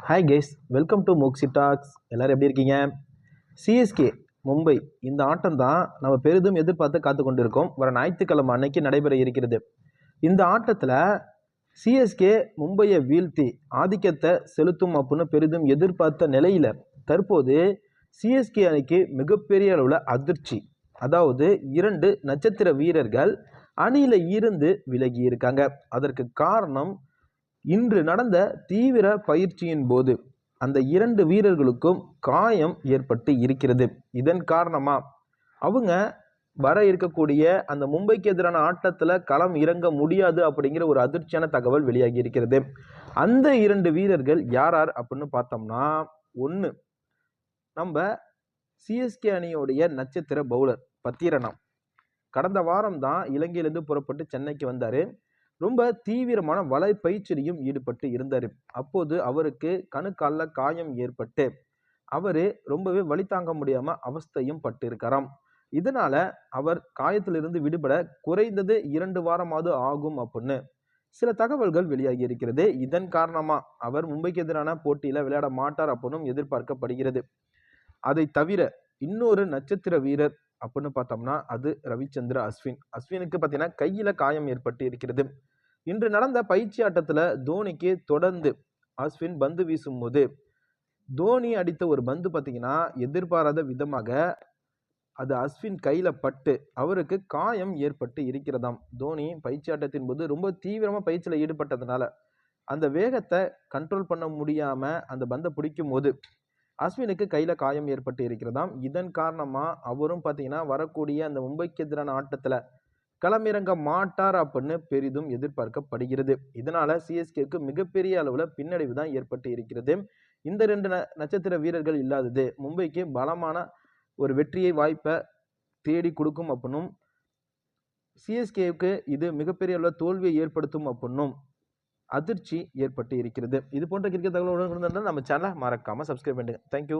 Hi guys, welcome to Moxie Talks. எல்லோரும் எப்படி இருக்கீங்க? சிஎஸ்கே மும்பை இந்த ஆட்டம் தான் நம்ம பெரிதும் எதிர்பார்த்து காத்து கொண்டிருக்கோம். வர ஞாயிற்றுக்கிழமை அன்னைக்கு நடைபெற இருக்கிறது. இந்த ஆட்டத்தில் சிஎஸ்கே மும்பையை வீழ்த்தி ஆதிக்கத்தை செலுத்தும் அப்படின்னு பெரிதும் எதிர்பார்த்த நிலையில் தற்போது சிஎஸ்கே அணிக்கு மிகப்பெரிய அளவில் அதிர்ச்சி. அதாவது 2 நட்சத்திர வீரர்கள் அணியில் இருந்து விலகி இருக்காங்க. அதற்கு காரணம் இன்று நடந்த தீவிர பயிற்சியின் போது அந்த 2 வீரர்களுக்கும் காயம் ஏற்பட்டு இருக்கிறது. இதன் காரணமா அவங்க வர இருக்கக்கூடிய அந்த மும்பைக்கு எதிரான ஆட்டத்தில் களம் இறங்க முடியாது அப்படிங்கிற ஒரு அதிர்ச்சியான தகவல் வெளியாகி இருக்கிறது. அந்த 2 வீரர்கள் யார் அப்படின்னு பார்த்தோம்னா, ஒன்று நம்ம சிஎஸ்கே அணியோடைய நட்சத்திர பவுலர் பத்திரனா. கடந்த வாரம் தான் இலங்கையிலிருந்து புறப்பட்டு சென்னைக்கு வந்தார். ரொம்ப தீவிரமான பயிற்சியிலையும் ஈடுபட்டு இருந்தார். அப்போது அவருக்கு கணுக்காலில் காயம் ஏற்பட்டு அவர் ரொம்பவே வலி தாங்க முடியாமல் அவஸ்தையும் பட்டு இருக்காராம். இதனால அவர் காயத்திலிருந்து விடுபட குறைந்தது 2 வாரமாவது ஆகும் அப்படின்னு சில தகவல்கள் வெளியாகி இருக்கிறது. இதன் காரணமா அவர் மும்பைக்கு எதிரான போட்டியில விளையாட மாட்டார் அப்படின்னு எதிர்பார்க்கப்படுகிறது. அதை தவிர இன்னொரு நட்சத்திர வீரர் அப்படின்னு பார்த்தோம்னா அது ரவிச்சந்திர அஸ்வின். அஸ்வினுக்கு பார்த்தீங்கன்னா கையில காயம் ஏற்பட்டு இருக்கிறது. இன்று நடந்த பயிற்சி ஆட்டத்துல தோனிக்கு தொடர்ந்து அஸ்வின் பந்து வீசும் போது தோனி அடித்த ஒரு பந்து பார்த்தீங்கன்னா எதிர்பாராத விதமாக அது அஸ்வின் கையில பட்டு அவருக்கு காயம் ஏற்பட்டு இருக்கிறதாம். தோனி பயிற்சி ஆட்டத்தின் போது ரொம்ப தீவிரமா பயிற்சியில ஈடுபட்டதுனால அந்த வேகத்தை கண்ட்ரோல் பண்ண முடியாம அந்த பந்தை பிடிக்கும் போது அஸ்வினுக்கு கையில காயம் ஏற்பட்டு இருக்கிறதாம். இதன் காரணமா அவரும் பார்த்தீங்கன்னா வரக்கூடிய அந்த மும்பைக்கு எதிரான ஆட்டத்துல களமிறங்க மாட்டார் அப்படின்னு பெரிதும் எதிர்பார்க்கப்படுகிறது. இதனால சிஎஸ்கேக்கு மிகப்பெரிய அளவுல பின்னடைவு தான் ஏற்பட்டு இருக்கிறது. இந்த 2 நட்சத்திர வீரர்கள் இல்லாதது மும்பைக்கு பலமான ஒரு வெற்றியை வாய்ப்பை தேடி கொடுக்கும் அப்படின்னும் சிஎஸ்கேவுக்கு இது மிகப்பெரிய அளவில் தோல்வியை ஏற்படுத்தும் அப்படின்னும் அதிர்ச்சி ஏற்பட்டு இருக்கிறது. இது போன்ற கிரிக்கெட் தகவல்களுடன் நம்ம சேனலை மறக்காம சப்ஸ்கிரைப் பண்ணுங்க. தேங்க்யூ.